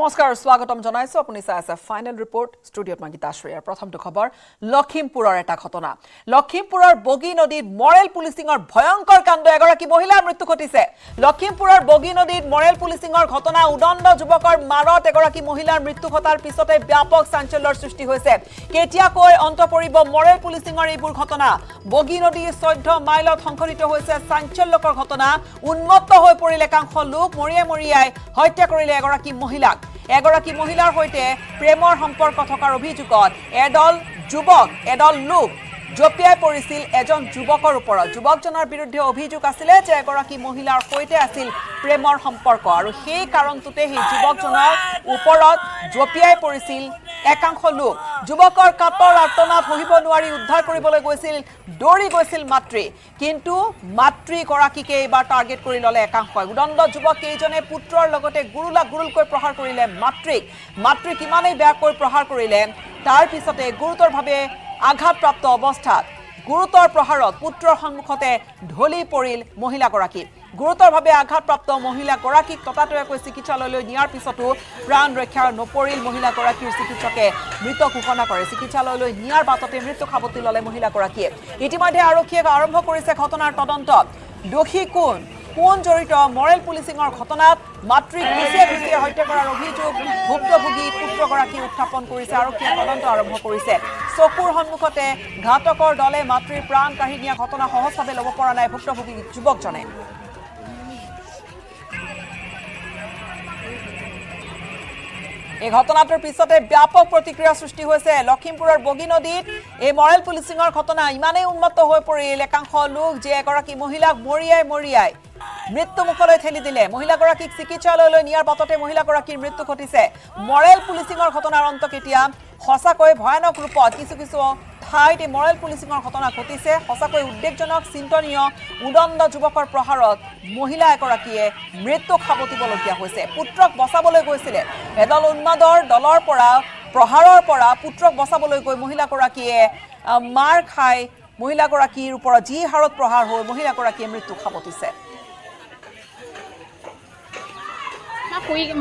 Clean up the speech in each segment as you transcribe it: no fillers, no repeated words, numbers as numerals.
নমস্কাৰ স্বাগতম জনাইছো আপুনি চাই আছে ফাইনেল ৰিপৰ্ট ষ্টুডিঅত মাগিতা আশ্ৰয়াৰ প্ৰথমটো খবৰ লখিমপুৰৰ এটা ঘটনা লখিমপুৰৰ বগী নদীত মৰেল পুলিচিংৰ ভয়ংকৰ কাণ্ড এগৰাকী মহিলাৰ মৃত্যু ঘটিছে লখিমপুৰৰ বগী নদীত মৰেল পুলিচিংৰ ঘটনা উদণ্ড যুৱকৰ মাৰত এগৰাকী মহিলাৰ মৃত্যু ঘটাৰ পিছতে ব্যাপক চাঞ্চল্যৰ সৃষ্টি হৈছে কেতিয়াকৈ অন্ত পৰিব মৰেল পুলিচিংৰ এইবোৰ ঘটনা বগী নদীৰ 14 মাইলত সংঘটিত হৈছে চাঞ্চল্যকৰ ঘটনা উন্মত্ত হৈ পৰিল একাংশ লোক মৰিয়াই হত্যা কৰিলে এগৰাকী মহিলাক এগৰাকী মহিলাৰ হৈতে প্ৰেমৰ সম্পৰ্ক থকাৰ অভিযোগত এডল লোক জপিয়াই পৰিছিল এজন যুৱকৰ ওপৰত যুৱকজনৰ বিৰুদ্ধে অভিযোগ আছিল যে এগৰাকী মহিলাৰ হৈতে আছিল প্ৰেমৰ সম্পৰ্ক আৰু সেই কাৰণটোতে সেই যুৱকজনৰ ওপৰত জপিয়াই পৰিছিল একাংশ লোক যুৱকৰ কাতৰ আৰ্তনাদ সহিব নোৱাৰি উদ্ধাৰ কৰিবলৈ গৈছিল দৌৰি গৈছিল মাতৃ কিন্তু মাতৃ গৰাকীকে এবাৰ টাৰ্গেট কৰি ললে একাংশই উদণ্ড যুৱক কেইজনে পুত্ৰৰ লগতে গুৰুলকৈ প্ৰহাৰ কৰিলে মাতৃ কিমানেই বেয়াকৈ প্ৰহাৰ কৰিলে তাৰ পিছতে গুৰুতৰভাৱে আঘাতপ্ৰাপ্ত অৱস্থাত গুৰুতৰ প্ৰহাৰত পুত্ৰৰ সন্মুখতে ঢলি পৰিল মহিলাগৰাকী গুৰুতৰভাৱে আঘাতপ্ৰাপ্ত মহিলাগৰাকীক ততাতৈয়াকৈ চিকিৎসালয়লৈ নিয়াৰ পিছতো প্ৰাণ ৰক্ষা নপৰিল মহিলাগৰাকীৰ চিকিৎসকে মৃত ঘোষণা কৰে চিকিৎসালয়লৈ নিয়াৰ বাটতে মৃত্যু সাৱটি ল'লে মহিলাগৰাকীয়ে ইতিমধ্যে আৰক্ষীয়ে আৰম্ভ কৰিছে ঘটনাৰ তদন্ত দোষী কোন জড়িত মৰেল পুলিচিংৰ ঘটনাত মাতৃক ঘুচিয়াই হত্যা কৰাৰ অভিযোগ ভুক্তভোগী পুত্ৰগৰাকী উত্থাপন কৰিছে আৰক্ষীয়ে তদন্ত আৰম্ভ কৰিছে চকুৰ সন্মুখতে ঘাতকৰ দলে মাতৃৰ প্ৰাণ কাঢ়ি নিয়া ঘটনা সহজভাৱে ল'ব পৰা নাই ভুক্তভোগী যুৱকজনে এই ঘটনাটোৰ পিছতে ব্যাপক প্ৰতিক্ৰিয়া সৃষ্টি হৈছে লখিমপুৰৰ বগী নদীত এই মৰেল পুলিচিংৰ ঘটনা ইমানেই উন্মত্ত হৈ পৰিল একাংশ লোক যে এগৰাকী মহিলাক মৰিয়াই মৃত্যুমুখলৈ ঠেলি দিলে মহিলাগৰাকীক চিকিৎসালয়লৈ নিয়াৰ বাটতে মহিলাগৰাকীৰ মৃত্যু ঘটিছে মৰেল পুলিচিংৰ ঘটনাৰ অন্ত কেতিয়া সঁচাকৈ ভয়ানক ৰূপত কিছু ঠাইত মৰেল পুলিচিংৰ ঘটনা ঘটিছে সঁচাকৈ উদ্বেগজনক চিন্তনীয় উদণ্ড যুৱকৰ প্ৰহাৰত মহিলা এগৰাকীয়ে মৃত্যু খাবতিবলগীয়া হৈছে পুত্ৰক বচাবলৈ গৈছিলে এডল উন্মাদৰ দলৰ পৰা প্ৰহাৰৰ পৰা পুত্ৰক বচাবলৈ গৈ মহিলাগৰাকীয়ে মাৰ খাই মহিলাগৰাকীৰ ওপৰত যি হাৰত প্ৰহাৰ হৈ মহিলাগৰাকীয়ে মৃত্যু খাবতিছে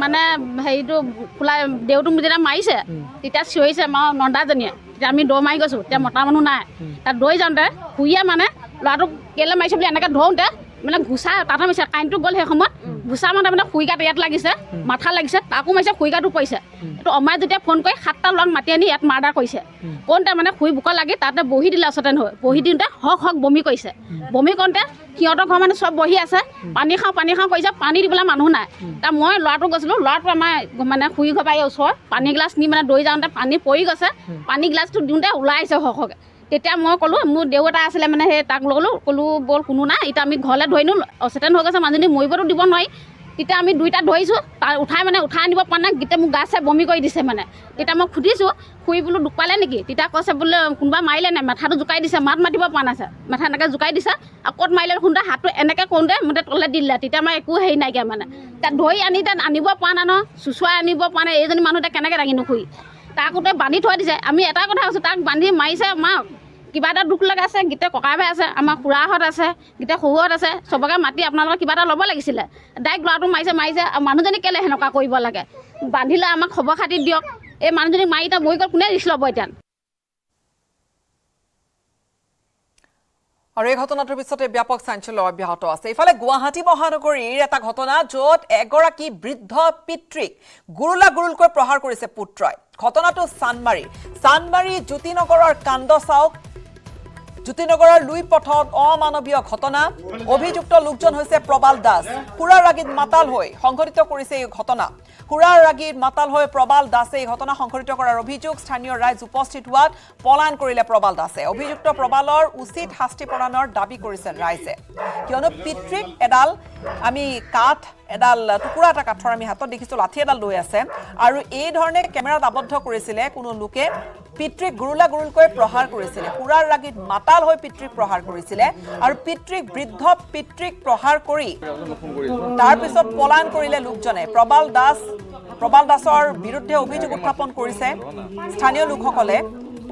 মানে হেৰিটো খোলা দেউটো যেতিয়া মাৰিছে তেতিয়া চিঞৰিছে আমাৰ নন্দাজনীয়ে তেতিয়া আমি দৌৰ মাৰি গৈছোঁ তেতিয়া মতা মানুহ নাই তাত দৌৰি যাওঁতে শুইয়ে মানে ল'ৰাটোক কেলৈ মাৰিছে বুলি এনেকৈ ধৰোঁতে মানে ঘুচা তাতে মাৰিছে কাৰেণ্টটো গ'ল সেই সময়ত ঘুচা মানে শুইগাত ইয়াত লাগিছে মাথা লাগিছে তাকো মাৰিছে শুইগাটো পৰিছে এইটো অমাই যেতিয়া ফোন কৰি 7টা ল'ৰাক মাতি আনি ইয়াত মাৰ্ডাৰ কৰিছে কওঁতে মানে শুই বুক লাগি তাতে বহি দিলে আচলতে নহয় বহি দিওঁতে হক বমি কৰিছে বমি কৰোঁতে সিহঁতৰ ঘৰ মানে চব বহি আছে পানী খাওঁ কৰিছে পানী দিবলৈ মানুহ নাই তাৰ মই ল'ৰাটো গৈছিলোঁ ল'ৰাটো আমাৰ মানে শুই ঘৰ পাই ওচৰ পানী গিলাচ নি মানে দৌৰি যাওঁতে পানী পৰি গৈছে পানী গিলাচটো দিওঁতে ওলাই আহিছে হককে তেতিয়া মই ক'লোঁ মোৰ দেউ এটা আছিলে মানে সেই তাক ক'লোঁ ব'ল কোনো নাই এতিয়া আমি ঘৰলৈ ধৰি নিওঁ অচেতন হৈ গৈছে মানুহজনী মৰিবতো দিব নোৱাৰি তেতিয়া আমি দুইটা ধৰিছোঁ তাৰ উঠাই আনিব পৰা নাই গোটেই মোক গা চাই বমি কৰি দিছে মানে তেতিয়া মই সুধিছোঁ শুই বোলো দুখ পালে নেকি তেতিয়া কৈছে বোলে কোনোবা মাৰিলে নাই মাথাটো জোকাই দিছে মাতিব পৰা নাছে মাথা এনেকৈ জোকাই দিছে আৰু ক'ত মাৰিলে শুনোতে হাতটো এনেকৈ কৰোঁতে মোতে তলে দি দিলে তেতিয়া মই একো হেৰি নাইকিয়া মানে তাত ধৰি আনি তাত আনিব পৰা নাই ন চুচুৱাই আনিব পৰা নাই এইজনী মানুহ এতিয়া কেনেকৈ দাঙি নুশুই তাকোতে বান্ধি থৈ দিছে আমি এটা কথা কৈছোঁ তাক বান্ধি মাৰিছে মাক কিবা এটা দুখ লগা আছে গীতে ককাই ভাই আছে আমাৰ খুৰাহঁত আছে গীতে শহুৰত আছে চবকে মাতি আপোনালোকৰ কিবা এটা ল'ব লাগিছিলে ডাইৰেক্ট ল'ৰাটো মাৰিছে আৰু মানুহজনী কেলৈ সেনেকুৱা কৰিব লাগে বান্ধিলে আমাক খবৰ খাতি দিয়ক এই মানুহজনী মাৰি এতিয়া বহি গ'ল কোনে ৰিক্স ল'ব এতিয়া আৰু এই ঘটনাটোৰ পিছতে ব্যাপক চাঞ্চল্য অব্যাহত আছে ইফালে গুৱাহাটী মহানগৰীৰ এটা ঘটনা য'ত এগৰাকী বৃদ্ধ পিতৃক গুৰুলকৈ প্ৰহাৰ কৰিছে পুত্ৰই ঘটনাটো চানমাৰী জ্যোতিনগৰৰ কাণ্ড চাওক জ্যোতিনগৰৰ লুই পথত অমানৱীয় ঘটনা অভিযুক্ত লোকজন হৈছে প্ৰবাল দাস খুৰাৰ ৰাগীত মাতাল হৈ সংঘটিত কৰিছে এই ঘটনা খুৰাৰ ৰাগীত মাতাল হৈ প্ৰবাল দাসে এই ঘটনা সংঘটিত কৰাৰ অভিযোগ স্থানীয় ৰাইজ উপস্থিত হোৱাত পলায়ন কৰিলে প্ৰবাল দাসে অভিযুক্ত প্ৰবালৰ উচিত শাস্তি প্ৰদানৰ দাবী কৰিছে ৰাইজে কিয়নো পিতৃক এডাল আমি এডাল টুকুৰা এটা কাঠৰ আমি হাতত দেখিছোঁ লাঠি এডাল লৈ আছে আৰু এই ধৰণে কেমেৰাত আবদ্ধ কৰিছিলে কোনো লোকে পিতৃক গুৰুলকৈ প্ৰহাৰ কৰিছিলে খুৰাৰ ৰাগীত মাতাল হৈ পিতৃক প্ৰহাৰ কৰিছিলে আৰু বৃদ্ধ পিতৃক প্ৰহাৰ কৰি তাৰ পিছত পলায়ন কৰিলে লোকজনে প্ৰবাল দাসৰ বিৰুদ্ধে অভিযোগ উত্থাপন কৰিছে স্থানীয় লোকসকলে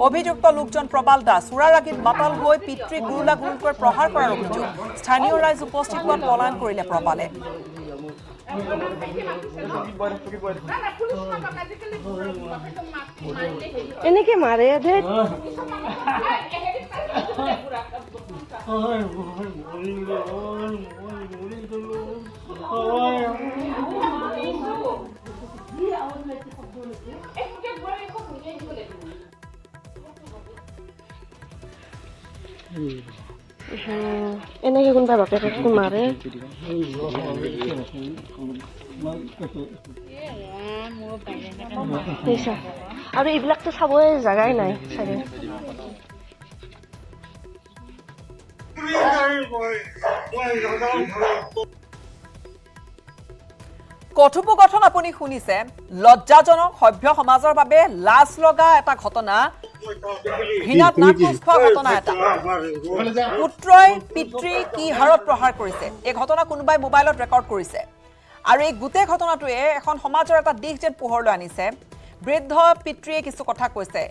অভিযুক্ত লোকজন প্ৰবাল দাস খুৰাৰ ৰাগীত মাতাল হৈ পিতৃক গুৰুলকৈ প্ৰহাৰ কৰাৰ অভিযোগ স্থানীয় ৰাইজ উপস্থিত হোৱাত পলায়ন কৰিলে প্ৰবালে এনেকে মাৰে দে এনেকে কোনোবা বাপেককো মাৰে আৰু এইবিলাকতো চাবই জাগাই নাই চাগে কথোপকথন আপুনি শুনিছে লজ্জাজনক সভ্য সমাজৰ বাবে লাজ লগা এটা ঘটনা ঘৃণাত নাক কোচ খোৱা ঘটনা এটা পুত্ৰই পিতৃ কি হাৰত প্ৰহাৰ কৰিছে এই ঘটনা কোনোবাই মোবাইলত ৰেকৰ্ড কৰিছে আৰু এই গোটেই ঘটনাটোৱে এখন সমাজৰ এটা দিশ যেন পোহৰলৈ আনিছে বৃদ্ধ পিতৃয়ে কিছু কথা কৈছে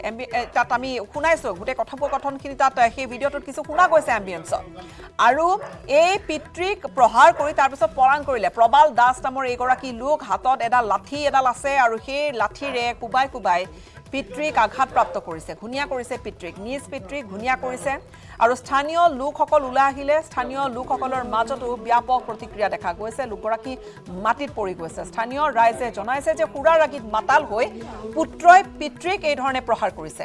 তাত আমি শুনাইছো গোটেই কথোপকথনখিনি তাত সেই ভিডিঅ'টোত কিছু শুনা গৈছে এম্বিয়েন্সত আৰু এই পিতৃক প্ৰহাৰ কৰি তাৰপিছত পৰাণ কৰিলে প্ৰবাল দাস নামৰ এইগৰাকী লোক হাতত এডাল লাঠি এডাল আছে আৰু সেই লাঠিৰে কোবাই কোবাই পিতৃক আঘাতপ্ৰাপ্ত কৰিছে ঘূণীয়া কৰিছে পিতৃক নিজ পিতৃক ঘূণীয়া কৰিছে আৰু স্থানীয় লোকসকল ওলাই আহিলে স্থানীয় লোকসকলৰ মাজতো ব্যাপক প্ৰতিক্ৰিয়া দেখা গৈছে লোকগৰাকী মাটিত পৰি গৈছে স্থানীয় ৰাইজে জনাইছে যে সুৰাৰ ৰাগীত মাতাল হৈ পুত্ৰই পিতৃক এই ধৰণে প্ৰহাৰ কৰিছে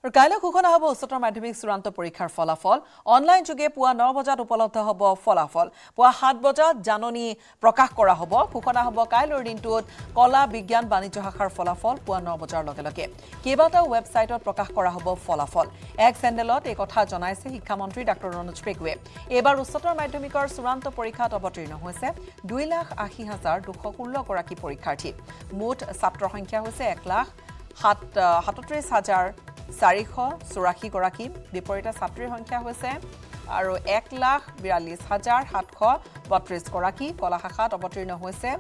আৰু কাইলৈ ঘোষণা হ'ব উচ্চতৰ মাধ্যমিক চূড়ান্ত পৰীক্ষাৰ ফলাফল অনলাইন যোগে পুৱা 9 বজাত উপলব্ধ হ'ব ফলাফল পুৱা 7 বজাত জাননী প্ৰকাশ কৰা হ'ব ঘোষণা হ'ব কাইলৈৰ দিনটোত কলা বিজ্ঞান বাণিজ্য শাখাৰ ফলাফল পুৱা 9 বজাৰ লগে লগে কেইবাটাও ৱেবছাইটত প্ৰকাশ কৰা হ'ব ফলাফল এক চেনেলত এই কথা জনাইছে শিক্ষামন্ত্ৰী ডক্টৰ ৰণোজ পেগুৱে এইবাৰ উচ্চতৰ মাধ্যমিকৰ চূড়ান্ত পৰীক্ষাত অৱতীৰ্ণ হৈছে 2,80,216 গৰাকী পৰীক্ষাৰ্থী মুঠ ছাত্ৰৰ সংখ্যা হৈছে 1,37,484 গৰাকী বিপৰীতে ছাত্ৰীৰ সংখ্যা হৈছে আৰু 1,42,732 গৰাকী কলা শাখাত অৱতীৰ্ণ হৈছে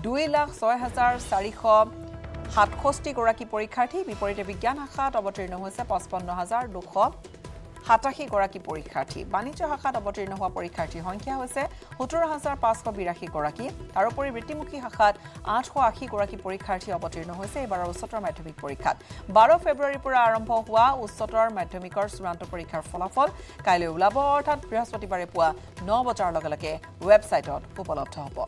2,06,467 গৰাকী পৰীক্ষাৰ্থী বিপৰীতে বিজ্ঞান শাখাত অৱতীৰ্ণ হৈছে 55,287 গৰাকী পৰীক্ষাৰ্থী বাণিজ্য শাখাত অৱতীৰ্ণ হোৱা পৰীক্ষাৰ্থীৰ সংখ্যা হৈছে 17,582 গৰাকী তাৰোপৰি বৃত্তিমুখী শাখাত 880 গৰাকী পৰীক্ষাৰ্থী অৱতীৰ্ণ হৈছে এইবাৰৰ উচ্চতৰ মাধ্যমিক পৰীক্ষাত 12 ফেব্ৰুৱাৰীৰ পৰা আৰম্ভ হোৱা উচ্চতৰ মাধ্যমিকৰ চূড়ান্ত পৰীক্ষাৰ ফলাফল কাইলৈ ওলাব অৰ্থাৎ বৃহস্পতিবাৰে পুৱা 9 বজাৰ লগে লগে ৱেবছাইটত উপলব্ধ হ'ব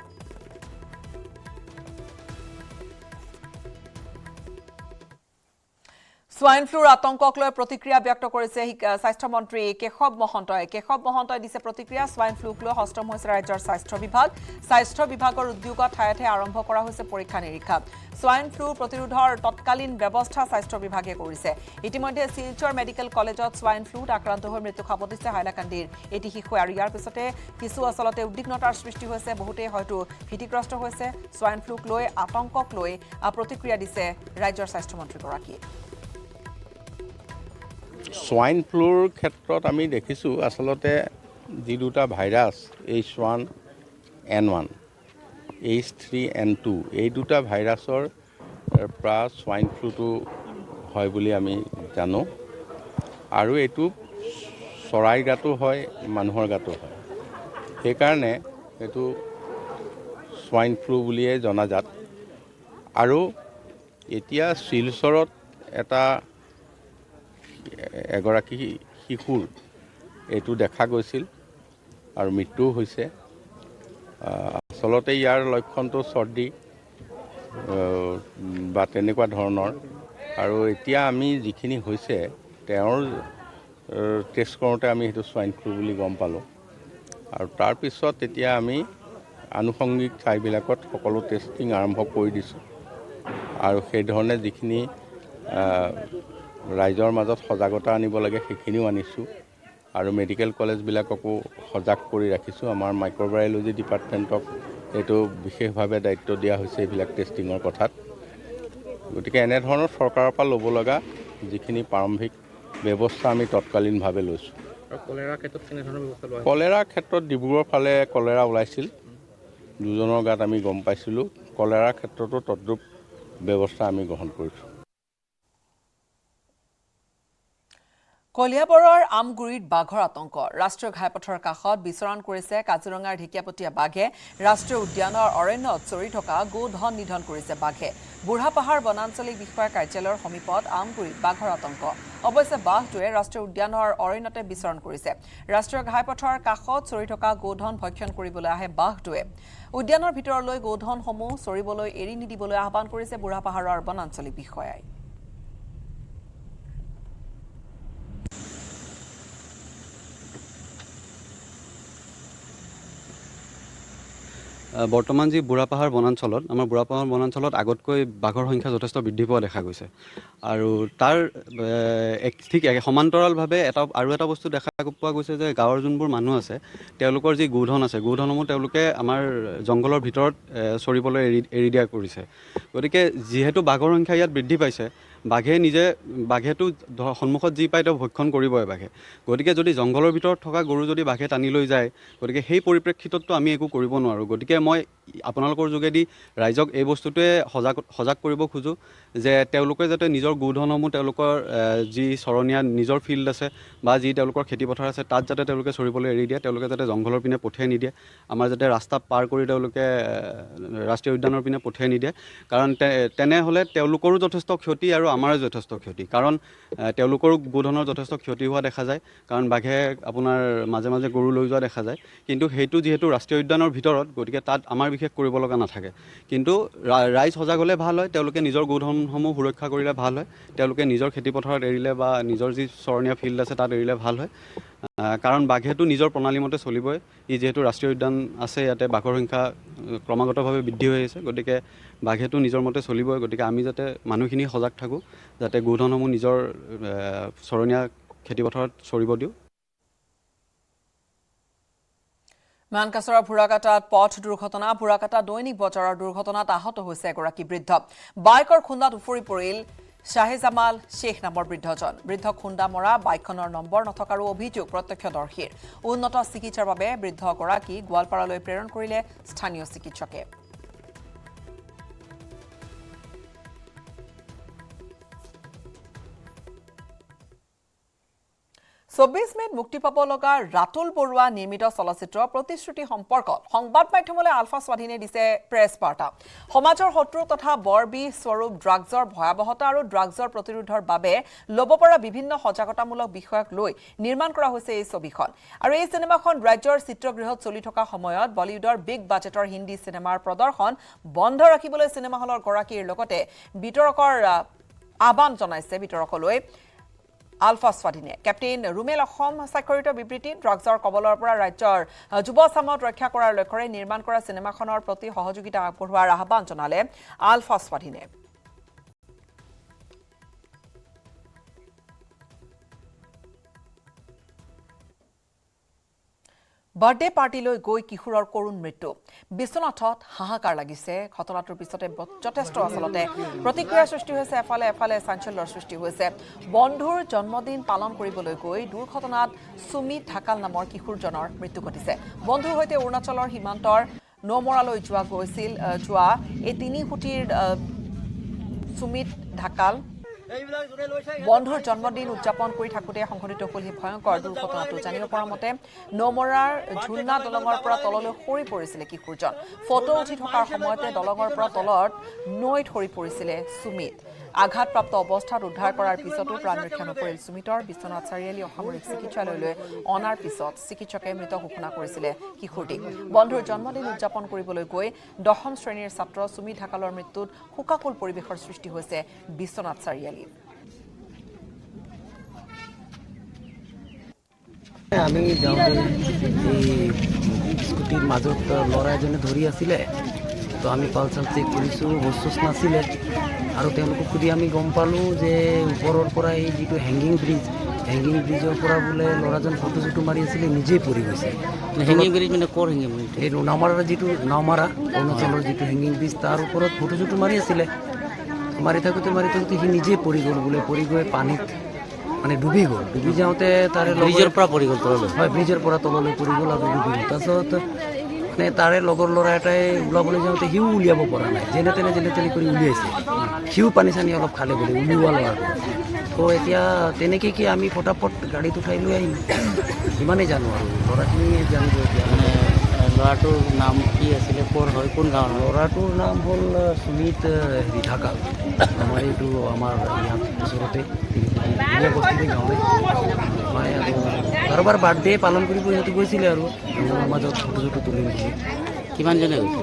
स्वाइन फ्लूर आतंকক লৈ প্ৰতিক্ৰিয়া ব্যক্ত কৰিছে স্বাস্থ্য মন্ত্ৰী কেশৱ মহন্তই দিছে প্ৰতিক্ৰিয়া स्वाइन फ्लूক লৈ হস্তম হৈছে ৰাজ্যৰ স্বাস্থ্য বিভাগৰ উদ্যোগত ঠায়ে ঠায়ে আৰম্ভ কৰা হৈছে পৰীক্ষা নিৰীক্ষা स्वाइन फ्लू প্ৰতিৰোধৰ তৎকালীন ব্যৱস্থা স্বাস্থ্য বিভাগে কৰিছে ইতিমধ্যে শিলচৰ মেডিকেল কলেজত स्वाइन फ्लूত আক্ৰান্ত হৈ মৃত্যু খাবদিছে হাইলাকান্দিৰ এটি শিশু আৰু ইয়াৰ পিছতে কিছু অচলতে উদ্বিগ্নতাৰ সৃষ্টি হৈছে বহুতে হয়তো ভীতিগ্ৰস্ত হৈছে स्वाइन फ्लूক লৈ আতংকক লৈ প্ৰতিক্ৰিয়া দিছে ৰাজ্যৰ স্বাস্থ্য মন্ত্ৰীগৰাকী स्वाइन फ्लूर क्षेत्र आमी देखिছো আসলতে যি দুটা ভাইৰাস H1N1 H3N2 এই দুটা ভাইৰাসৰ পৰা स्वाइन फ्लूটো হয় বুলি আমি জানো আৰু এটো চৰাই গাটো হয় মানুহৰ গাটো হয় সেই কাৰণে এটো स्वाइन फ्लू বুলিয়ে জনাজাত আৰু এতিয়া শিলচৰত এটা এগৰাকী শিশুৰ এটো দেখা গৈছিল আৰু মৃত্যু হৈছে আসলতে ইয়াৰ লক্ষণটো সৰ্দি বা তেনেকুৱা ধৰণৰ আৰু এতিয়া আমি যিখিনি হৈছে তেওঁৰ টেষ্ট কৰোঁতে আমি হেতু स्वाइन फ्लू বুলি গম পালো আৰু তাৰ পিছত এতিয়া আমি আনুষংগিক ঠাইবিলাকত সকলো টেষ্টিং আৰম্ভ কৰি দিছো আৰু সেই ধৰণে যিখিনি ৰাইজৰ মাজত সজাগতা আনিব লাগে সেইখিনিও আনিছো আৰু মেডিকেল কলেজবিলাককো সজাগ কৰি ৰাখিছো আমাৰ মাইক্ৰোবায়োলজি ডিপাৰ্টমেণ্টক এটো বিশেষভাৱে দায়িত্ব দিয়া হৈছে এইবিলাক টেষ্টিঙৰ কথাত গতিকে এনে ধৰণৰ চৰকাৰৰ পৰা ল'ব লগা যিখিনি প্ৰাৰম্ভিক ব্যৱস্থা আমি তৎকালীনভাৱে লৈছো কলেৰা ক্ষেত্ৰত কেনে ধৰণৰ ব্যৱস্থা লোৱা কলেৰা ক্ষেত্ৰত ডিব্ৰুগড়ৰ ফালে কলেৰা ওলাইছিল দুজনৰ গাত আমি গম পাইছিলো কলেৰা ক্ষেত্ৰতো তদ্ৰুপ ব্যৱস্থা আমি গ্ৰহণ কৰিছো কলিয়াবৰৰ আমগুৰিত বাঘৰ আতংক ৰাষ্ট্ৰীয় ঘাইপথৰ কাষত বিচৰণ কৰিছে কাজিৰঙাৰ ঢেকীয়াপতীয়া বাঘে ৰাষ্ট্ৰীয় উদ্যানৰ অৰণ্যত চৰি থকা গোধন নিধন কৰিছে বাঘে বুঢ়াপাহাৰ বনাঞ্চলিক বিষয়া কাৰ্যালয়ৰ সমীপত আমগুৰিত বাঘৰ আতংক অৱশ্যে বাঘটোৱে ৰাষ্ট্ৰীয় উদ্যানৰ অৰণ্যতে বিচৰণ কৰিছে ৰাষ্ট্ৰীয় ঘাইপথৰ কাষত চৰি থকা গোধন ভক্ষণ কৰিবলৈ আহে বাঘটোৱে উদ্যানৰ ভিতৰলৈ গোধনসমূহ চৰিবলৈ এৰি নিদিবলৈ আহ্বান কৰিছে বুঢ়াপাহাৰৰ বনাঞ্চলিক বিষয়াই বৰ্তমান যি বুঢ়াপাহাৰ বনাঞ্চলত আমাৰ বুঢ়াপাহাৰ বনাঞ্চলত আগতকৈ বাঘৰ সংখ্যা যথেষ্ট বৃদ্ধি পোৱা দেখা গৈছে আৰু তাৰ ঠিক সমান্তৰালভাৱে আৰু এটা বস্তু দেখা পোৱা গৈছে যে গাঁৱৰ যোনবোৰ মানুহ আছে তেওঁলোকৰ যি গোধন আছে গোধনসমূহ তেওঁলোকে আমাৰ জংঘলৰ ভিতৰত চৰিবলৈ এৰি দিয়া কৰিছে গতিকে যিহেতু বাঘৰ সংখ্যা ইয়াত বৃদ্ধি পাইছে বাঘেটো সন্মুখত যি পায় তেওঁ ভক্ষণ কৰিবই বাঘে গতিকে যদি জংঘলৰ ভিতৰত থকা গৰু যদি বাঘে টানি লৈ যায় গতিকে সেই পৰিপ্ৰেক্ষিতততো আমি একো কৰিব নোৱাৰোঁ গতিকে মই আপোনালোকৰ যোগেদি ৰাইজক এই বস্তুটোৱে সজাগ কৰিব খোজোঁ যে তেওঁলোকে যাতে নিজৰ গোধনসমূহ তেওঁলোকৰ যি চৰণীয়া নিজৰ ফিল্ড আছে বা যি তেওঁলোকৰ খেতিপথাৰ আছে তাত যাতে তেওঁলোকে চৰিবলৈ এৰি দিয়ে তেওঁলোকে যাতে জংঘলৰ পিনে পঠিয়াই নিদিয়ে আমাৰ যাতে ৰাস্তা পাৰ কৰি তেওঁলোকে ৰাষ্ট্ৰীয় উদ্যানৰ পিনে পঠিয়াই নিদিয়ে কাৰণ তেনেহ'লে তেওঁলোকৰো যথেষ্ট ক্ষতি আৰু আমাৰো যথেষ্ট ক্ষতি কাৰণ তেওঁলোকৰো গোধনৰ যথেষ্ট ক্ষতি হোৱা দেখা যায় কাৰণ বাঘে আপোনাৰ মাজে মাজে গৰু লৈ যোৱা দেখা যায় কিন্তু সেইটো যিহেতু ৰাষ্ট্ৰীয় উদ্যানৰ ভিতৰত গতিকে তাত আমাৰ বিশেষ কৰিব লগা নাথাকে কিন্তু ৰাইজ সজাগ হ'লে ভাল হয় তেওঁলোকে নিজৰ গোধনসমূহ সুৰক্ষা কৰিলে ভাল হয় তেওঁলোকে নিজৰ খেতিপথাৰত এৰিলে বা নিজৰ যি চৰণীয়া ফিল্ড আছে তাত এৰিলে ভাল হয় কাৰণ বাঘেটো নিজৰ প্ৰণালীমতে চলিবই ই যিহেতু ৰাষ্ট্ৰীয় উদ্যান আছে ইয়াতে বাঘৰ সংখ্যা ক্ৰমাগতভাৱে বৃদ্ধি হৈ আছে গতিকে বাঘেটো নিজৰ মতে চলিবই গতিকে আমি যাতে মানুহখিনি সজাগ থাকোঁ যাতে গোধনসমূহ নিজৰ চৰণীয়া খেতিপথাৰত চৰিব দিওঁ মানকাছৰৰ ভুৰাকাটাত পথ দুৰ্ঘটনা ভুৰাকাটা দৈনিক বজাৰৰ দুৰ্ঘটনাত আহত হৈছে এগৰাকী বৃদ্ধ বাইকৰ খুন্দাত উফৰি পৰিল শ্বাহিজামাল শ্বেখ নামৰ বৃদ্ধ খুন্দা মৰা বাইকখনৰ নম্বৰ নথকাৰো অভিযোগ প্ৰত্যক্ষদৰ্শীৰ উন্নত চিকিৎসাৰ বাবে বৃদ্ধগৰাকী গোৱালপাৰালৈ প্ৰেৰণ কৰিলে স্থানীয় চিকিৎসকে ২৪ মেত মুক্তি পাব লগা ৰাতুল বৰুৱা নিৰ্মিত চলচ্চিত্ৰ প্ৰতিশ্ৰুতি সম্পৰ্কত সংবাদ মাধ্যমলৈ আলফা স্বাধীনে দিছে প্ৰেছ বাৰ্তা সমাজৰ শত্ৰু তথা বৰবি স্বৰূপ ড্ৰাগছৰ ভয়াৱহতা আৰু ড্ৰাগছৰ প্ৰতিৰোধৰ বাবে ল'ব পৰা বিভিন্ন সজাগতামূলক বিষয়ক লৈ নিৰ্মাণ কৰা হৈছে এই ছবিখন আৰু এই সিনেমাখন ৰাজ্যৰ চিত্ৰগৃহত চলি থকা সময়ত বলিউডৰ বিগ বাজেটৰ হিন্দী সিনেমাৰ প্ৰদৰ্শন বন্ধ ৰাখিবলৈ সিনেমা হলৰ গৰাকীৰ লগতে বিতৰকৰ আহ্বান জনাইছে বিতৰকলৈ আলফা স্বাধীনে কেপ্টেইন ৰুমেল অসম স্বাক্ষৰিত বিবৃতি ড্ৰাগছৰ কবলৰ পৰা ৰাজ্যৰ যুৱ চামত ৰক্ষা কৰাৰ লক্ষ্যৰে নিৰ্মাণ কৰা সিনেমাখনৰ প্ৰতি সহযোগিতা আগবঢ়োৱাৰ আহ্বান জনালে আলফা স্বাধীনে বাৰ্থডে পাৰ্টিলৈ গৈ কিশোৰৰ কৰুণ মৃত্যু বিশ্বনাথত হাহাকাৰ লাগিছে ঘটনাটোৰ পিছতে যথেষ্ট আচলতে প্ৰতিক্ৰিয়াৰ সৃষ্টি হৈছে এফালে চাঞ্চল্যৰ সৃষ্টি হৈছে বন্ধুৰ জন্মদিন পালন কৰিবলৈ গৈ দুৰ্ঘটনাত সুমিত ঢাকাল নামৰ কিশোৰজনৰ মৃত্যু ঘটিছে বন্ধুৰ সৈতে অৰুণাচলৰ সীমান্তৰ নমৰালৈ যোৱা এই তিনি সুঁতিৰ সুমিত ঢাকাল বন্ধুৰ জন্মদিন উদযাপন কৰি থাকোঁতে সংঘটিত হ'ল এই ভয়ংকৰ দুৰ্ঘটনাটো জানিব পৰা মতে নমৰাৰ ঝুলনা দলঙৰ পৰা তললৈ সৰি পৰিছিলে কিশোৰজন ফটো উঠি থকাৰ সময়তে দলঙৰ পৰা তলত নৈত সৰি পৰিছিলে সুমিত আঘাতপ্ৰাপ্ত অৱস্থাত উদ্ধাৰ কৰাৰ পিছতো প্ৰাণ ৰক্ষা নকৰিল সুমিতৰ বিশ্বনাথ চাৰিআলি অসামৰিক চিকিৎসালয়লৈ অনাৰ পিছত চিকিৎসকে মৃত ঘোষণা কৰিছিলে কিশোৰটিক বন্ধুৰ জন্মদিন উদযাপন কৰিবলৈ গৈ ১০ম শ্ৰেণীৰ ছাত্ৰ সুমিত ঢাকালৰ মৃত্যুত শোকাকুল পৰিৱেশৰ সৃষ্টি হৈছে বিশ্বনাথ চাৰিআলিত আমি স্কুটিৰ মাজত ল'ৰা এজনে ধৰি আছিলে তো আমি পালচাৰ চেক কৰিছোঁ হোচ নাছিলে আৰু তেওঁলোকক সুধি আমি গম পালোঁ যে ওপৰৰ পৰা এই যিটো হেংগিং ব্ৰিজৰ পৰা বোলে ল'ৰাজন ফটো চটো মাৰি আছিলে নিজেই পৰি গৈছে হেংগিং ব্ৰিজ মানে ক'ৰ হেংগিং ব্ৰিজ এই নাওমাৰাৰ যিটো নাওমাৰা অৰুণাচলৰ যিটো হেংগিং ব্ৰিজ তাৰ ওপৰত ফটো চটো মাৰি আছিলে মাৰি থাকোঁতে সি নিজেই পৰি গ'ল বোলে পৰি গৈ পানীত মানে ডুবি গ'ল ডুবি যাওঁতে তাৰে ব্ৰিজৰ পৰা পৰি গ'ল তললৈ হয় ব্ৰিজৰ পৰা তললৈ পৰি গ'ল আৰু ডুবি গ'ল তাৰপিছত মানে তাৰে লগৰ ল'ৰা এটাই ওলাবলৈ যাওঁতে সিও উলিয়াব পৰা নাই যেনে তেনে কৰি উলিয়াইছে সিও পানী চানী অলপ খালে বুলি উলিওৱা ল'ৰাটো তো এতিয়া তেনেকৈ কি আমি ফটাফট গাড়ীত উঠাই লৈ আহিম ইমানেই জানো আৰু ল'ৰাখিনিয়ে জানিব এতিয়া মানে ল'ৰাটোৰ নাম কি আছিলে, ক'ৰ হয়, কোন গাঁৱৰ হয়? ল'ৰাটোৰ নাম হ'ল সুমিত ঢাকাল। আমাৰ এইটো আমাৰ ইয়াত ওচৰতে বস্তিতে গাঁৱতে মানে আৰু কাৰোবাৰ বাৰ্থডে পালন কৰিব সিহঁতে গৈছিলে আৰু আমাৰ মাজত ফটো চটো তুলিম বুলি। কিমানজনে গৈছে?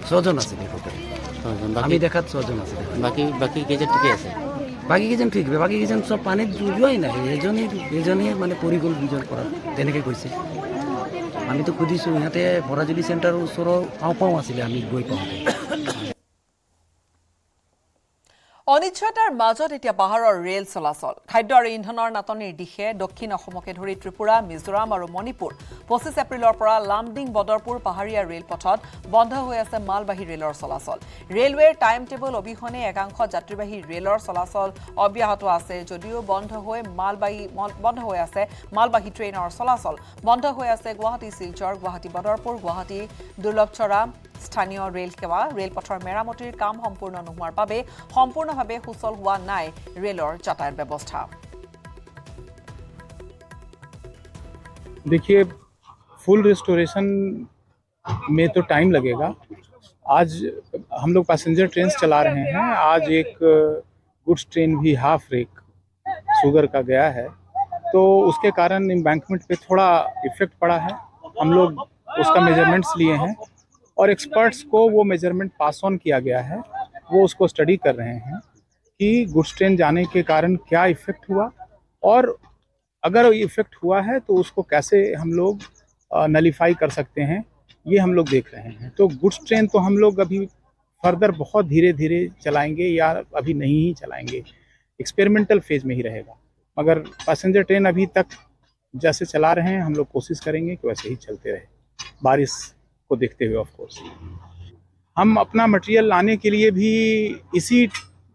6জন আছিলে টোটেল। ছয়জন। আমি দেখাত 6জন আছিলে। বাকী কেইজন ঠিকে আছে? বাকীকেইজন ঠিক বাকীকেইজন চব পানীত যোৱাই নাই, এজনে মানে পৰি গ'ল 2জন পৰা তেনেকৈ কৈছে। আমিতো সুধিছোঁ, ইহঁতে বৰাজুলি চেণ্টাৰৰ ওচৰৰ পাওঁ আছিলে আমি গৈ পাওঁতে। অনিশ্চয়তাৰ মাজত এতিয়া পাহাৰৰ ৰেল চলাচল। খাদ্য আৰু ইন্ধনৰ নাটনিৰ দিশে দক্ষিণ অসমকে ধৰি ত্ৰিপুৰা, মিজোৰাম আৰু মণিপুৰ 25 এপ্ৰিলৰ পৰা লামডিং বদৰপুৰ পাহাৰীয়া ৰেলপথত বন্ধ হৈ আছে মালবাহী ৰেলৰ চলাচল। ৰেলৱেৰ টাইম টেবল অবিহনে একাংশ যাত্ৰীবাহী ৰেলৰ চলাচল অব্যাহত আছে যদিও বন্ধ হৈ আছে মালবাহী ট্ৰেইনৰ চলাচল। বন্ধ হৈ আছে গুৱাহাটী শিলচৰ, গুৱাহাটী বদৰপুৰ, গুৱাহাটী দুৰ্লভচৰা স্থানীয় ৰেল সেৱা। ৰেলপথৰ মেৰামতিৰ কাম সম্পূৰ্ণ নোহোৱাৰ বাবে সম্পূৰ্ণভাৱে সুচল হোৱা নাই ৰেলৰ যাতায়াত ব্যৱস্থা। देखिए, फुल रिस्टोरेशन में तो टाइम लगेगा। आज हम लोग पैसेंजर ट्रेन चला रहे हैं। आज एक गुड्स ट्रेन भी हाफ रेक शुगर का गया है, तो उसके कारण एम्बैंकमेंट पे थोड़ा इफेक्ट पड़ा है। हम लोग उसका मेजरमेंट्स लिए हैं और एक्सपर्ट्स को वो मेजरमेंट पास ऑन किया गया है। वो उसको स्टडी कर रहे हैं कि गुड्स ट्रेन जाने के कारण क्या इफेक्ट हुआ, और अगर इफेक्ट हुआ है तो उसको कैसे हम लोग नलीफाई कर सकते हैं, ये हम लोग देख रहे हैं। तो गुड्स ट्रेन तो हम लोग अभी फर्दर बहुत धीरे धीरे चलाएंगे या अभी नहीं ही चलाएंगे, एक्सपेरिमेंटल फेज में ही रहेगा। मगर पैसेंजर ट्रेन अभी तक जैसे चला रहे हैं हम लोग कोशिश करेंगे कि वैसे ही चलते रहे, बारिश को देखते हुए। ऑफ कोर्स हम अपना मटेरियल लाने के लिए भी इसी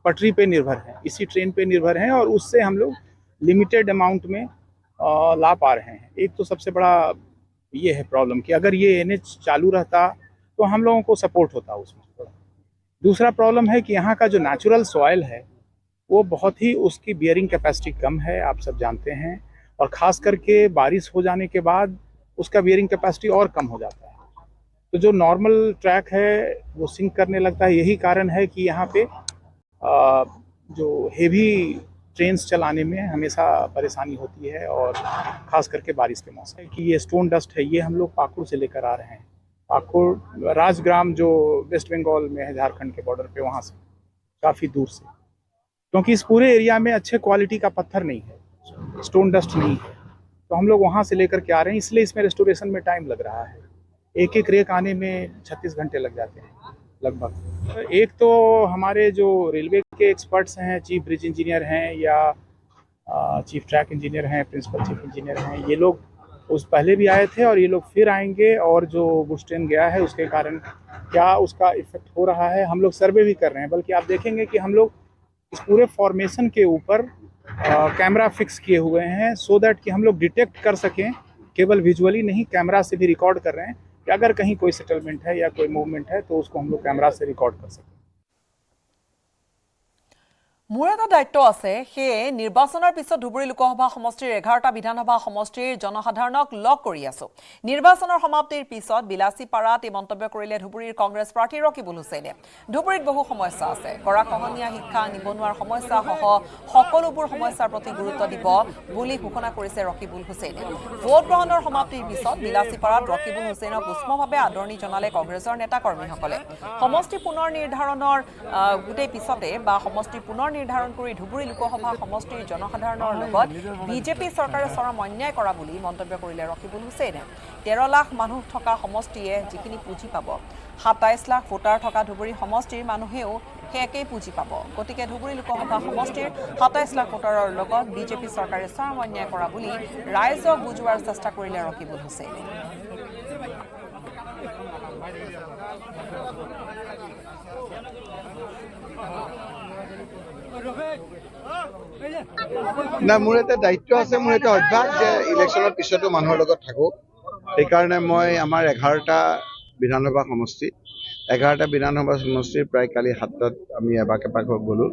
पटरी पे निर्भर हैं, इसी ट्रेन पे निर्भर हैं, और उससे हम लोग लिमिटेड अमाउंट में ला पा रहे हैं। एक तो सबसे बड़ा ये है प्रॉब्लम कि अगर ये NH चालू रहता तो हम लोगों को सपोर्ट होता उसमें। दूसरा प्रॉब्लम है कि यहाँ का जो नेचुरल सॉइल है वो बहुत ही, उसकी बियरिंग कैपेसिटी कम है, आप सब जानते हैं, और ख़ास करके बारिश हो जाने के बाद उसका बियरिंग कैपेसिटी और कम हो जाता है। तो जो नॉर्मल ट्रैक है वो सिंक करने लगता है। यही कारण है कि यहाँ पे जो हेवी ट्रेन्स चलाने में हमेशा परेशानी होती है, और ख़ास करके बारिश के मौसम कि ये स्टोन डस्ट है, ये हम लोग पाकुड़ से लेकर आ रहे हैं। पाकुड़ राजग्राम जो वेस्ट बंगाल में है, झारखंड के बॉर्डर पे, वहाँ से काफ़ी दूर से, क्योंकि इस पूरे एरिया में अच्छे क्वालिटी का पत्थर नहीं है, स्टोन डस्ट नहीं है, तो हम लोग वहाँ से लेकर के आ रहे हैं। इसलिए इसमें रेस्टोरेशन में टाइम लग रहा है। एक रेक आने में 36 घंटे लग जाते हैं लगभग। एक तो हमारे जो रेलवे के एक्सपर्ट्स हैं, चीफ ब्रिज इंजीनियर हैं या चीफ ट्रैक इंजीनियर हैं, प्रिंसिपल चीफ इंजीनियर हैं, ये लोग उस पहले भी आए थे और ये लोग फिर आएंगे। और जो गुड्स ट्रेन गया है उसके कारण क्या उसका इफेक्ट हो रहा है, हम लोग सर्वे भी कर रहे हैं। बल्कि आप देखेंगे कि हम लोग इस पूरे फॉर्मेशन के ऊपर कैमरा फिक्स किए हुए हैं, सो दैट कि हम लोग डिटेक्ट कर सकें, केवल विजुअली नहीं, कैमरा से भी रिकॉर्ड कर रहे हैं कि अगर कहीं कोई सेटलमेंट है या कोई मूवमेंट है तो उसको हम लोग कैमरा से रिकॉर्ड कर सकें। মোৰ এটা দায়িত্ব আছে, সেয়ে নিৰ্বাচনৰ পিছত ধুবুৰী লোকসভা সমষ্টিৰ 11টা বিধানসভা সমষ্টিৰ জনসাধাৰণক লগ কৰি আছো। নিৰ্বাচনৰ সমাপ্তিৰ পিছত বিলাসীপাৰাত এই মন্তব্য কৰিলে ধুবুৰীৰ কংগ্ৰেছ প্ৰাৰ্থী ৰকিবুল হুছেইনে। ধুবুৰীত বহু সমস্যা আছে, গৰাখহনীয়া, শিক্ষা, নিবনুৱাৰ সমস্যা সহ সকলোবোৰ সমস্যাৰ প্ৰতি গুৰুত্ব দিব বুলি ঘোষণা কৰিছে ৰকিবুল হুছেইনে। ভোট গ্ৰহণৰ সমাপ্তিৰ পিছত বিলাসীপাৰাত ৰকিবুল হুছেইনক উষ্মভাৱে আদৰণি জনালে কংগ্ৰেছৰ নেতাকৰ্মীসকলে। সমষ্টি পুনৰ নিৰ্ধাৰণৰ গোটেই পিছতে বা সমষ্টি পুনৰ নিৰ্ধাৰণ কৰি ধুবুৰী লোকসভা সমষ্টিৰ জনসাধাৰণৰ লগত বিজেপি চৰকাৰে চৰম অন্যায় কৰা বুলি মন্তব্য কৰিলে ৰকিবুল হুছেইনে। 13 লাখ মানুহ থকা সমষ্টিয়ে যিখিনি পুঁজি পাব, 27 লাখ ভোটাৰ থকা ধুবুৰী সমষ্টিৰ মানুহেও একেই পুঁজি পাব। গতিকে ধুবুৰী লোকসভা সমষ্টিৰ 27 লাখ ভোটাৰৰ লগত বিজেপি চৰকাৰে চৰম অন্যায় কৰা বুলি ৰাইজক বুজোৱাৰ চেষ্টা কৰিলে ৰকিবুল হুছেইনে। না, মোৰ এটা দায়িত্ব আছে, মোৰ এটা অভ্যাস যে ইলেকশ্যনৰ পিছতো মানুহৰ লগত থাকোঁ। সেইকাৰণে মই আমাৰ 11টা বিধানসভা সমষ্টি 11টা বিধানসভা সমষ্টিৰ প্ৰায় কালি 7টাত আমি এপাক গ'লোঁ।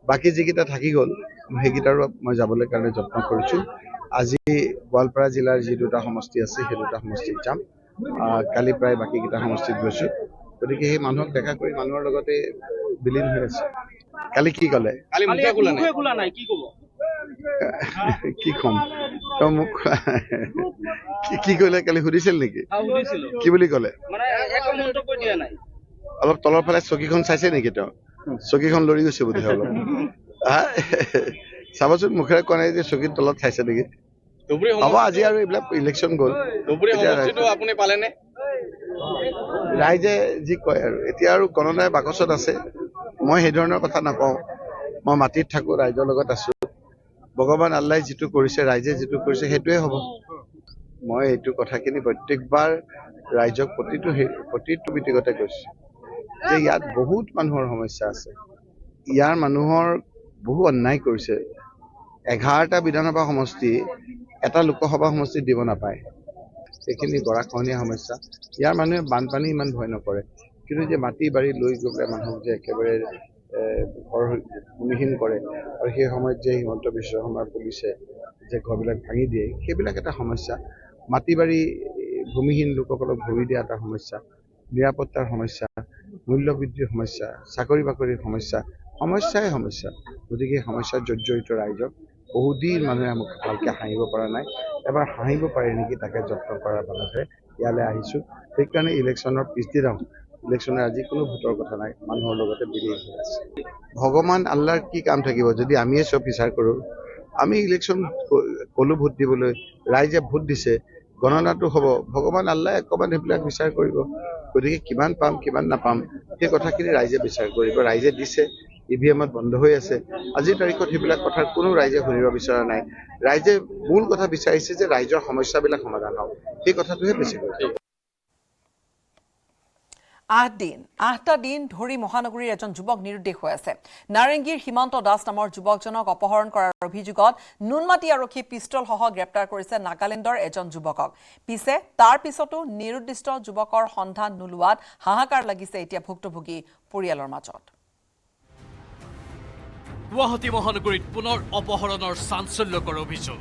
বাকী যিকেইটা থাকি গ'ল সেইকেইটাৰো মই যাবলৈ কাৰণে যত্ন কৰিছোঁ। আজি গোৱালপাৰা জিলাৰ যি 2টা সমষ্টি আছে সেই 2টা সমষ্টিত যাম। কালি প্ৰায় বাকীকেইটা সমষ্টিত গৈছোঁ। গতিকে সেই মানুহক দেখা কৰি মানুহৰ লগতে বিলীন হৈ আছে। কালি কি ক'লে? কি ক'ম তই মোক কি ক'লে কালি সুধিছিল নেকি? কি বুলি ক'লে? অলপ তলৰ ফালে চকীখন চাইছে নেকি? তেওঁ চকীখন লৰি গৈছে বোধ হয় অলপ। চাবচোন মুখেৰে কোৱা নাই যে চকীৰ তলত চাইছে নেকি? হ'ব আজি আৰু এইবিলাক ইলেকশ্যন গ'ল। আপুনি পালেনে? ৰাইজে যি কয় আৰু এতিয়া আৰু গণনাৰ বাকচত আছে। মই সেই ধৰণৰ কথা নকওঁ। মই মাটিত থাকোঁ, ৰাইজৰ লগত আছোঁ। ভগৱান আল্লাই যিটো কৰিছে, ৰাইজে যিটো কৰিছে সেইটোৱে হ'ব। মই এইটো কথাখিনি প্ৰত্যেকবাৰ ৰাইজক প্ৰতিটো মিটিঙতে কৈছোঁ যে ইয়াত বহুত মানুহৰ সমস্যা আছে। ইয়াৰ মানুহৰ বহু অন্যায় কৰিছে। 11টা বিধানসভা সমষ্টি এটা লোকসভা সমষ্টিত দিব নাপায়। সেইখিনি গৰাখহনীয়া সমস্যা। ইয়াৰ মানুহে বানপানী ইমান ভয় নকৰে, কিন্তু যে মাটি বাৰী লৈ গৈ পেলাই মানুহক যে একেবাৰে ঘৰ ভূমিহীন কৰে আৰু সেই সময়ত যে হিমন্ত বিশ্ব শৰ্মাৰ পুলিচে যে ঘৰবিলাক ভাঙি দিয়ে, সেইবিলাক এটা সমস্যা। মাটি বাৰী ভূমিহীন লোকসকলক ভৰি দিয়া এটা সমস্যা, নিৰাপত্তাৰ সমস্যা, মূল্যবৃদ্ধিৰ সমস্যা, চাকৰি বাকৰিৰ সমস্যা, সমস্যাই সমস্যা। গতিকে সমস্যাত জৰ্জৰিত ৰাইজক বহুদিন মানুহে আমাক ভালকৈ হাঁহিব পৰা নাই। এবাৰ হাঁহিব পাৰে নেকি তাকে যত্ন কৰাৰ বাবেহে ইয়ালৈ আহিছোঁ। সেইকাৰণে ইলেকশ্যনৰ পিছদিনাও ইলেকশ্যনৰ আজি কোনো ভোটৰ কথা নাই, মানুহৰ লগতে বিলীন হৈ আছে। ভগৱান আল্লাহৰ কি কাম থাকিব যদি আমিয়ে চব বিচাৰ কৰোঁ? আমি ইলেকশ্যন ক'লো ভোট দিবলৈ, ৰাইজে ভোট দিছে, গণনাটো হ'ব, ভগৱান আল্লাই অকণমান সেইবিলাক বিচাৰ কৰিব। গতিকে কিমান পাম কিমান নাপাম সেই কথাখিনি ৰাইজে বিচাৰ কৰিব। ৰাইজে দিছে, EVMত বন্ধ হৈ আছে। আজিৰ তাৰিখত সেইবিলাক কথা কোনো ৰাইজে শুনিব বিচৰা নাই। ৰাইজে মূল কথা বিচাৰিছে যে ৰাইজৰ সমস্যাবিলাক সমাধান হওক, সেই কথাটোহে বেছি কৈছে। 8টা দিন ধৰি মহানগৰীৰ এজন যুৱক নিৰুদ্দেশ হৈ আছে। নাৰেংগীৰ সীমান্ত দাস নামৰ যুৱকজনক অপহৰণ কৰাৰ অভিযোগত নুনমাটি আৰক্ষী পিষ্টলসহ গ্ৰেপ্তাৰ কৰিছে নাগালেণ্ডৰ এজন যুৱকক। পিছে তাৰ পিছতো নিৰুদ্দিষ্ট যুৱকৰ সন্ধান নোলোৱাত হাহাকাৰ লাগিছে এতিয়া ভুক্তভোগী পৰিয়ালৰ মাজত। গুৱাহাটী মহানগৰীত পুনৰ অপহৰণৰ চাঞ্চল্যকৰ অভিযোগ।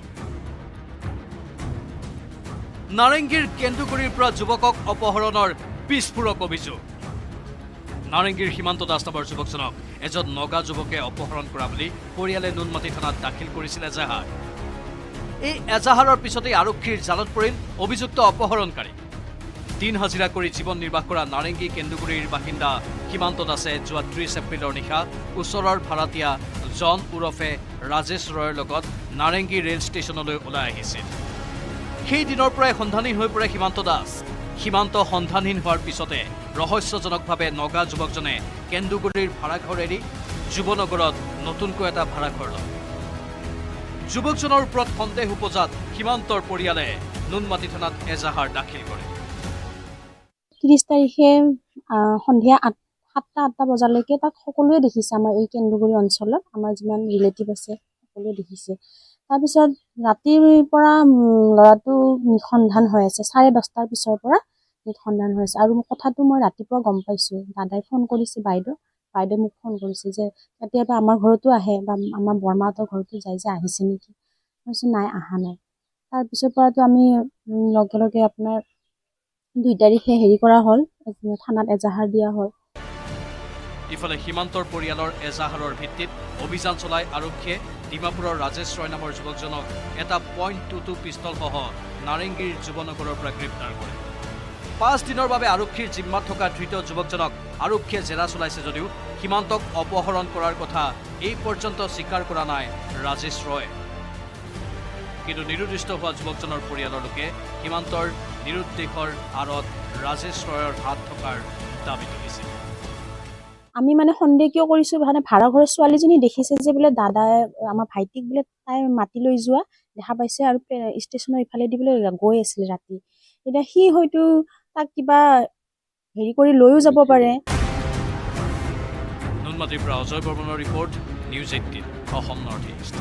নাৰেংগীৰ কেন্দুগুৰিৰ পৰা যুৱকক অপহৰণৰ বিস্ফোৰক অভিযোগ। নাৰেংগীৰ সীমান্ত দাস নামৰ যুৱকজনক এজন নগা যুৱকে অপহৰণ কৰা বুলি পৰিয়ালে নুনমাটি থানাত দাখিল কৰিছিল এজাহাৰ। এই এজাহাৰৰ পিছতেই আৰক্ষীৰ জালত পৰিল অভিযুক্ত অপহৰণকাৰী। দিন হাজিৰা কৰি জীৱন নিৰ্বাহ কৰা নাৰেংগী কেন্দুগুৰিৰ বাসিন্দা সীমান্ত দাসে যোৱা 30 এপ্ৰিলৰ নিশা ওচৰৰ ভাড়াতীয়া জন ওৰফে ৰাজেশ ৰয়ৰ লগত নাৰেংগী ৰেল ষ্টেচনলৈ ওলাই আহিছিল। সেই দিনৰ পৰাই সন্ধানহীন হৈ পৰে সীমান্ত দাস। সীমান্ত সন্ধানহীন হোৱাৰ পিছতে ৰহস্যজনকভাৱে নগা যুৱকজনে কেন্দুগুৰিৰ ভাড়াঘৰ এৰি যুৱনগৰত নতুনকৈ এটা ভাড়াঘৰ লয়। যুৱকজনৰ ওপৰত সন্দেহ উপজাত সীমান্তৰ পৰিয়ালে নুনমাটি থানাত এজাহাৰ দাখিল কৰে। 30 তাৰিখে সন্ধিয়া 7টা বজালৈকে তাক সকলোৱে দেখিছে। আমাৰ এই কেন্দুগুৰি অঞ্চলত আমাৰ যিমান ৰিলেটিভ আছে সকলোৱে দেখিছে। তাৰপিছত ৰাতিৰ পৰা ল'ৰাটো নিসন্ধান হৈ আছে। 10:30টাৰ পিছৰ পৰা নিসন্ধান হৈ আছে। আৰু কথাটো মই ৰাতিপুৱা গম পাইছোঁ। দাদাই ফোন কৰিছে, বাইদেৱে মোক ফোন কৰিছে যে কেতিয়াবা আমাৰ ঘৰতো আহে বা আমাৰ বৰমাহঁতৰ ঘৰতো যায় যে আহিছে নেকি। মই কৈছোঁ নাই, অহা নাই। তাৰপিছৰ পৰাতো আমি লগে লগে আপোনাৰ 2 তাৰিখে কৰা হ'ল, থানাত এজাহাৰ দিয়া হ'ল। ইফালে সীমান্তৰ পৰিয়ালৰ এজাহাৰৰ ভিত্তিত অভিযান চলাই আৰক্ষীয়ে ডিমাপুৰৰ ৰাজেশ ৰয় নামৰ যুৱকজনক এটা .22 পিষ্টলসহ নাৰেংগীৰ যুৱনগৰৰ পৰা গ্ৰেপ্তাৰ কৰে। 5 দিনৰ বাবে আৰক্ষীৰ জিম্মাত থকা ধৃত যুৱকজনক আৰক্ষীয়ে জেৰা চলাইছে যদিও সীমান্তক অপহৰণ কৰাৰ কথা এই পৰ্যন্ত স্বীকাৰ কৰা নাই ৰাজেশ ৰয়। কিন্তু নিৰুদ্দিষ্ট হোৱা যুৱকজনৰ পৰিয়ালৰ লোকে সীমান্তৰ নিৰুদ্দেশৰ আঁৰত ৰাজেশ ৰয়ৰ হাত থকাৰ দাবী তুলিছে। আমি সন্দেহ কিয় কৰিছোঁ, ভাড়াঘৰৰ ছোৱালীজনী দেখিছে যে বোলে দাদাই আমাৰ ভাইটিক বোলে তাই মাতি লৈ যোৱা দেখা পাইছে আৰু ষ্টেচনৰ ইফালেদি বোলে গৈ আছিলে ৰাতি। এতিয়া সি হয়তো তাক কিবা কৰি লৈও যাব পাৰে। নুনমাটিৰ পৰা অজয় বৰ্মনৰ report, news 18 Assam north east.